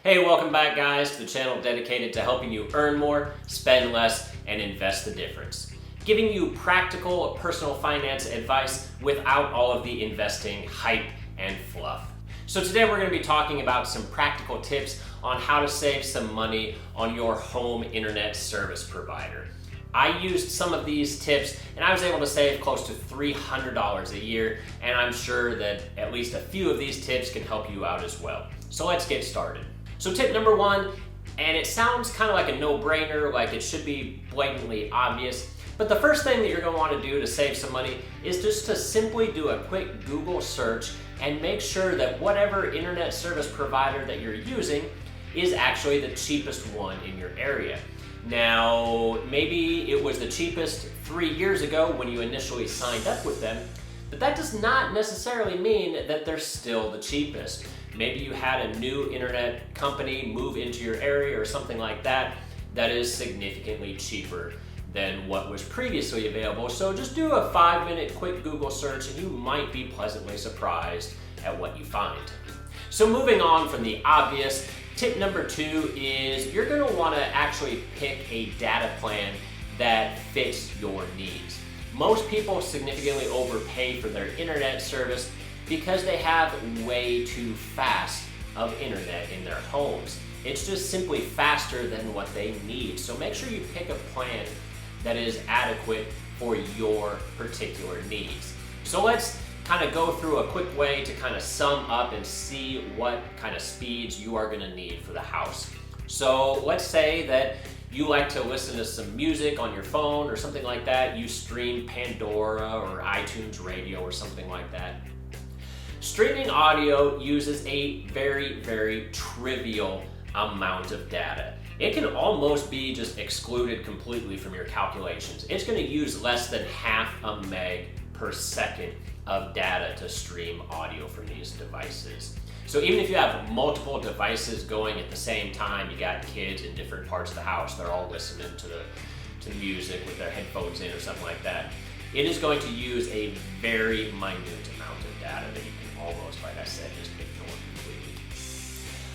Hey, welcome back guys to the channel dedicated to helping you earn more, spend less, and invest the difference. Giving you practical personal finance advice without all of the investing hype and fluff. So today we're going to be talking about some practical tips on how to save some money on your home internet service provider. I used some of these tips and I was able to save close to $300 a year, and I'm sure that at least a few of these tips can help you out as well. So let's get started. So tip number one, and it sounds kind of like a no-brainer, like it should be blatantly obvious, but the first thing that you're going to want to do to save some money is just to simply do a quick Google search and make sure that whatever internet service provider that you're using is actually the cheapest one in your area. Now, maybe it was the cheapest 3 years ago when you initially signed up with them, but that does not necessarily mean that they're still the cheapest. Maybe you had a new internet company move into your area or something like that that is significantly cheaper than what was previously available. So just do a 5-minute quick Google search and you might be pleasantly surprised at what you find. So moving on from the obvious, tip number two is you're going to want to actually pick a data plan that fits your needs. Most people significantly overpay for their internet service because they have way too fast of internet in their homes. It's just simply faster than what they need. So make sure you pick a plan that is adequate for your particular needs. So let's kind of go through a quick way to kind of sum up and see what kind of speeds you are going to need for the house. So let's say that you like to listen to some music on your phone or something like that. You stream Pandora or iTunes Radio or something like that. Streaming audio uses a very, very trivial amount of data. It can almost be just excluded completely from your calculations. It's going to use less than half a meg per second of data to stream audio from these devices. So even if you have multiple devices going at the same time, you got kids in different parts of the house, they're all listening to music with their headphones in or something like that, it is going to use a very minute amount of data that you can almost, like I said, just ignore completely.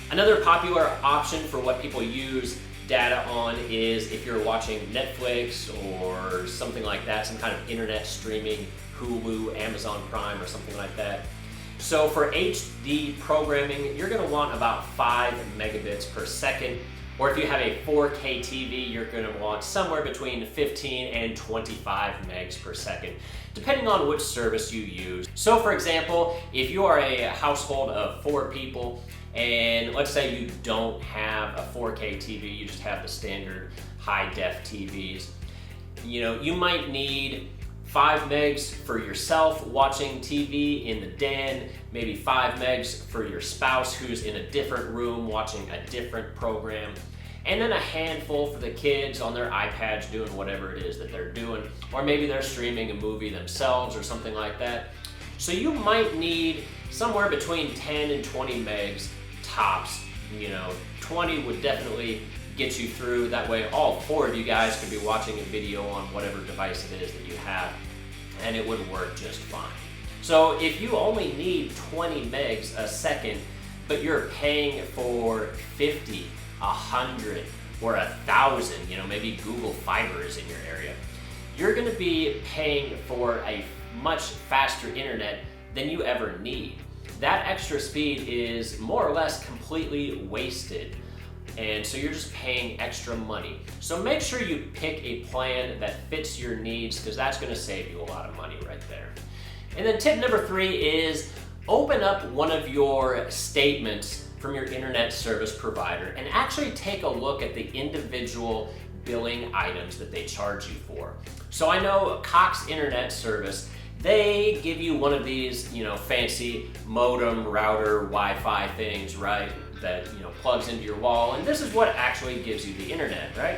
Another popular option for what people use data on is if you're watching Netflix or something like that, some kind of internet streaming, Hulu, Amazon Prime or something like that. So for HD programming, you're going to want about 5 megabits per second. Or if you have a 4K TV, you're going to want somewhere between 15 and 25 megs per second, depending on which service you use. So for example, if you are a household of 4 people, and let's say you don't have a 4K TV, you just have the standard high-def TVs, you might need 5 megs for yourself watching TV in the den, maybe 5 megs for your spouse who's in a different room watching a different program, and then a handful for the kids on their iPads doing whatever it is that they're doing, or maybe they're streaming a movie themselves or something like that. So you might need somewhere between 10 and 20 megs tops. 20 would definitely get you through. That way all 4 of you guys could be watching a video on whatever device it is that you have, and it would work just fine. So if you only need 20 megs a second, but you're paying for 50, 100, or 1,000, maybe Google Fiber is in your area, you're going to be paying for a much faster internet than you ever need. That extra speed is more or less completely wasted, and so you're just paying extra money. So make sure you pick a plan that fits your needs, because that's going to save you a lot of money right there. And then tip number 3 is open up one of your statements from your internet service provider and actually take a look at the individual billing items that they charge you for. So I know Cox Internet Service, they give you one of these, fancy modem router Wi-Fi things, right? That, plugs into your wall, and this is what actually gives you the internet, right?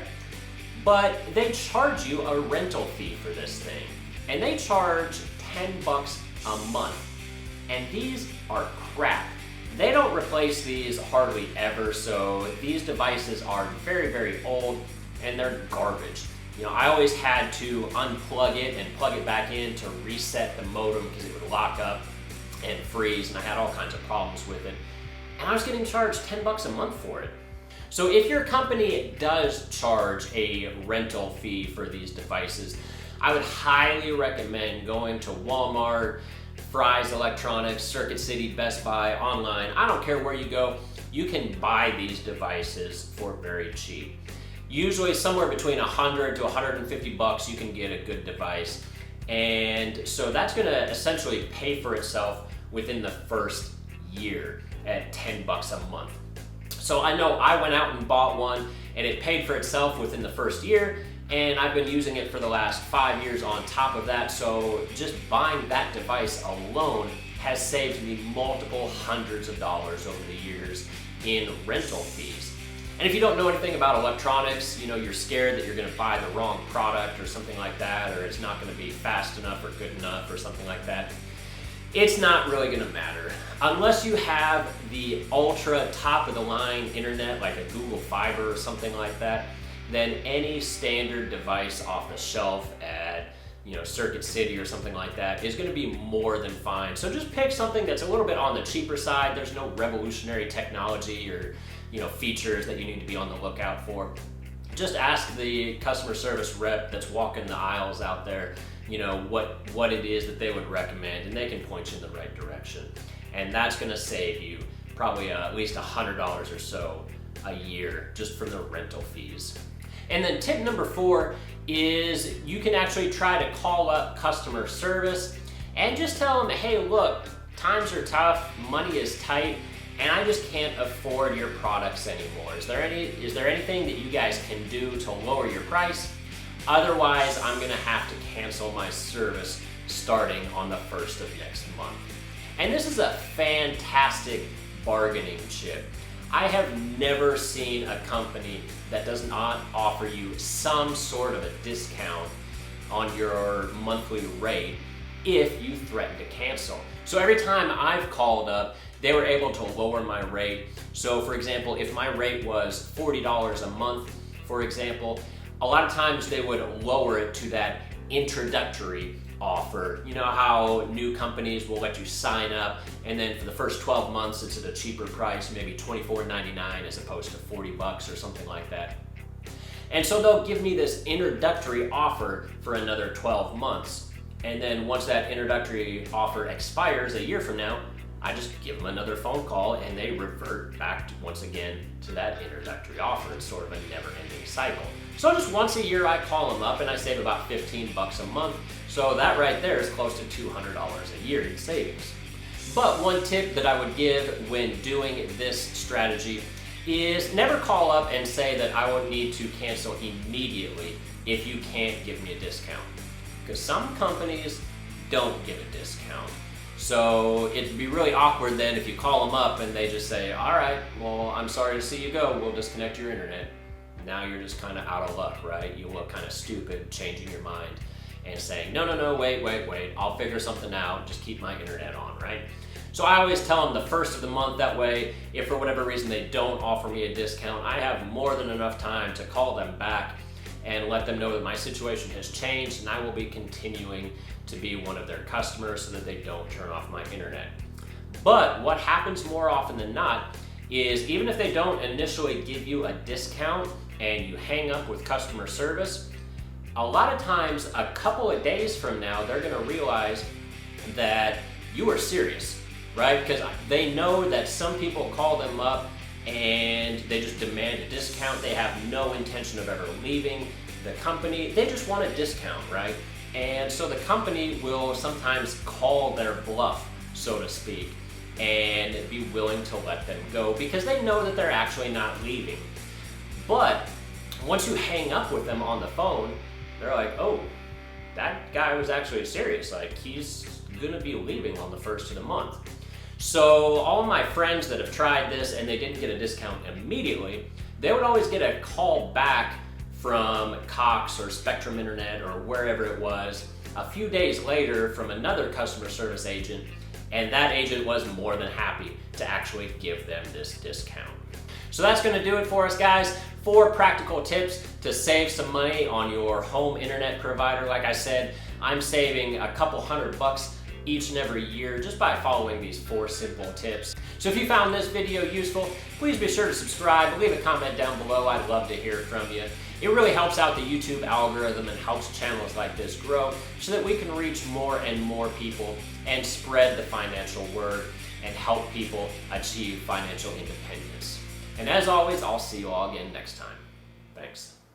But they charge you a rental fee for this thing, and they charge $10 a month, and these are crap. They don't replace these hardly ever, so these devices are very, very old, and they're garbage. I always had to unplug it and plug it back in to reset the modem because it would lock up and freeze, and I had all kinds of problems with it. and I was getting charged 10 bucks a month for it. So if your company does charge a rental fee for these devices, I would highly recommend going to Walmart, Fry's Electronics, Circuit City, Best Buy, online. I don't care where you go, you can buy these devices for very cheap. Usually somewhere between 100 to 150 bucks you can get a good device. And so that's gonna essentially pay for itself within the first year at 10 bucks a month. So I know I went out and bought one and it paid for itself within the first year, and I've been using it for the last 5 years on top of that. So just buying that device alone has saved me multiple hundreds of dollars over the years in rental fees. And if you don't know anything about electronics, you're scared that you're gonna buy the wrong product or something like that, or it's not gonna be fast enough or good enough or something like that, it's not really gonna matter. Unless you have the ultra top of the line internet, like a Google Fiber or something like that, then any standard device off the shelf at Circuit City or something like that is gonna be more than fine. So just pick something that's a little bit on the cheaper side. There's no revolutionary technology or features that you need to be on the lookout for. Just ask the customer service rep that's walking the aisles out there, what it is that they would recommend, and they can point you in the right direction. And that's gonna save you probably at least $100 or so a year just from the rental fees. And then tip number 4 is you can actually try to call up customer service and just tell them, hey, look, times are tough, money is tight, and I just can't afford your products anymore. Is there anything that you guys can do to lower your price? Otherwise, I'm gonna have to cancel my service starting on the 1st of next month. And this is a fantastic bargaining chip. I have never seen a company that does not offer you some sort of a discount on your monthly rate if you threaten to cancel. So every time I've called up, they were able to lower my rate. So for example, if my rate was $40 a month, for example, a lot of times they would lower it to that introductory offer. You know how new companies will let you sign up, and then for the first 12 months it's at a cheaper price, maybe $24.99 as opposed to 40 bucks or something like that. And so they'll give me this introductory offer for another 12 months. And then once that introductory offer expires a year from now, I just give them another phone call and they revert back once again to that introductory offer. It's sort of a never-ending cycle. So just once a year I call them up and I save about 15 bucks a month. So that right there is close to $200 a year in savings. But one tip that I would give when doing this strategy is never call up and say that I would need to cancel immediately if you can't give me a discount. Because some companies don't give a discount. So it'd be really awkward then if you call them up and they just say, all right, well, I'm sorry to see you go, we'll disconnect your internet. Now you're just kind of out of luck, right? You look kind of stupid changing your mind and saying, no, wait, I'll figure something out, just keep my internet on, right? So I always tell them the first of the month, that way, if for whatever reason they don't offer me a discount, I have more than enough time to call them back and let them know that my situation has changed and I will be continuing to be one of their customers so that they don't turn off my internet. But what happens more often than not is even if they don't initially give you a discount and you hang up with customer service, a lot of times a couple of days from now they're gonna realize that you are serious, right? Because they know that some people call them up and they just demand a discount. They have no intention of ever leaving the company. They just want a discount, right? And so the company will sometimes call their bluff, so to speak, and be willing to let them go because they know that they're actually not leaving. But once you hang up with them on the phone, they're like, oh, that guy was actually serious. Like, he's gonna be leaving on the first of the month. So all of my friends that have tried this and they didn't get a discount immediately, they would always get a call back from Cox or Spectrum Internet or wherever it was a few days later from another customer service agent, and that agent was more than happy to actually give them this discount. So that's gonna do it for us, guys. 4 practical tips to save some money on your home internet provider. Like I said, I'm saving a couple $100 each and every year just by following these 4 simple tips. So if you found this video useful, please be sure to subscribe, leave a comment down below. I'd love to hear from you. It really helps out the YouTube algorithm and helps channels like this grow so that we can reach more and more people and spread the financial word and help people achieve financial independence. And as always, I'll see you all again next time. Thanks.